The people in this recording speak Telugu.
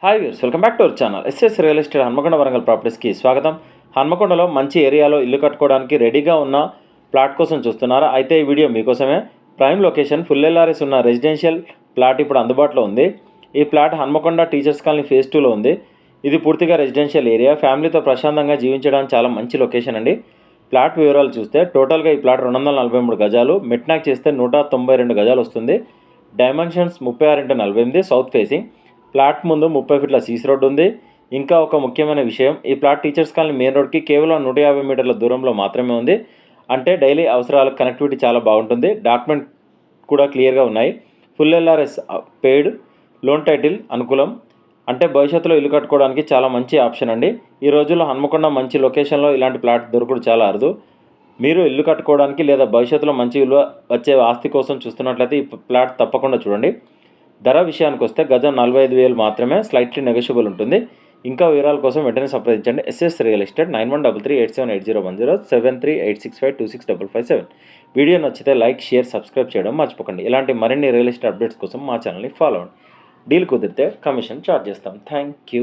Hi viewers, welcome back to our channel SS real estate Hanmakonda Warangal ప్రాపర్టీస్కి స్వాగతం. హన్మకొండలో మంచి ఏరియాలో ఇల్లు కట్టుకోవడానికి రెడీగా ఉన్న ప్లాట్ కోసం చూస్తున్నారా? అయితే ఈ వీడియో మీకోసమే. ప్రైమ్ లొకేషన్ ఫుల్ ఎల్ఆర్ఎస్ ఉన్న రెసిడెన్షియల్ ప్లాట్ ఇప్పుడు అందుబాటులో ఉంది. ఈ plot Hanamkonda teachers colony phase 2లో ఉంది. ఇది పూర్తిగా రెసిడెన్షియల్ ఏరియా, ఫ్యామిలీతో ప్రశాంతంగా జీవించడానికి చాలా మంచి లొకేషన్ అండి. ప్లాట్ వివరాలు చూస్తే టోటల్గా ఈ ప్లాట్ 243 గజాలు, మిడ్నాక్ చేస్తే 192 గజాలు వస్తుంది. Dimensions 36x48 south facing. Plot ముందు 30 ఫీట్ల సీసీ రోడ్డు ఉంది. ఇంకా ఒక ముఖ్యమైన విషయం, ఈ ప్లాట్ టీచర్స్ కాలనీ మెయిన్ రోడ్కి కేవలం 150 మీటర్ల దూరంలో మాత్రమే ఉంది. అంటే డైలీ అవసరాలకు కనెక్టివిటీ చాలా బాగుంటుంది. డాక్యుమెంట్ కూడా క్లియర్గా ఉన్నాయి. Full LRS paid, loan title అనుకూలం. అంటే భవిష్యత్తులో ఇల్లు కట్టుకోవడానికి చాలా మంచి ఆప్షన్ అండి. ఈ రోజుల్లో హన్మకొండ మంచి లొకేషన్లో ఇలాంటి ప్లాట్ దొరకడం చాలా అరుదు. మీరు ఇల్లు కట్టుకోవడానికి లేదా భవిష్యత్తులో మంచి విలువ వచ్చే ఆస్తి కోసం చూస్తున్నట్లయితే ఈ ప్లాట్ తప్పకుండా చూడండి. ధర విషయానికి వస్తే గజం 45,000 మాత్రమే, స్లైట్లీ నెగోషియబుల్ ఉంటుంది. ఇంకా వివరాల కోసం వెంటనే సంప్రదించండి ఎస్ఎస్ రియల్ ఎస్టేట్ 9133878010 7386526557. వీడియో నచ్చితే లైక్, షేర్, సబ్స్క్రైబ్ చేయడం మర్చిపోకండి. ఇలాంటి మరిన్ని రియల్ ఎస్టేట్ అప్డేట్స్ కోసం మా ఛానల్ని ఫాలో అవ్వండి. డీల్ కుదిరితే కమిషన్ ఛార్జ్ చేస్తాం. Thank you.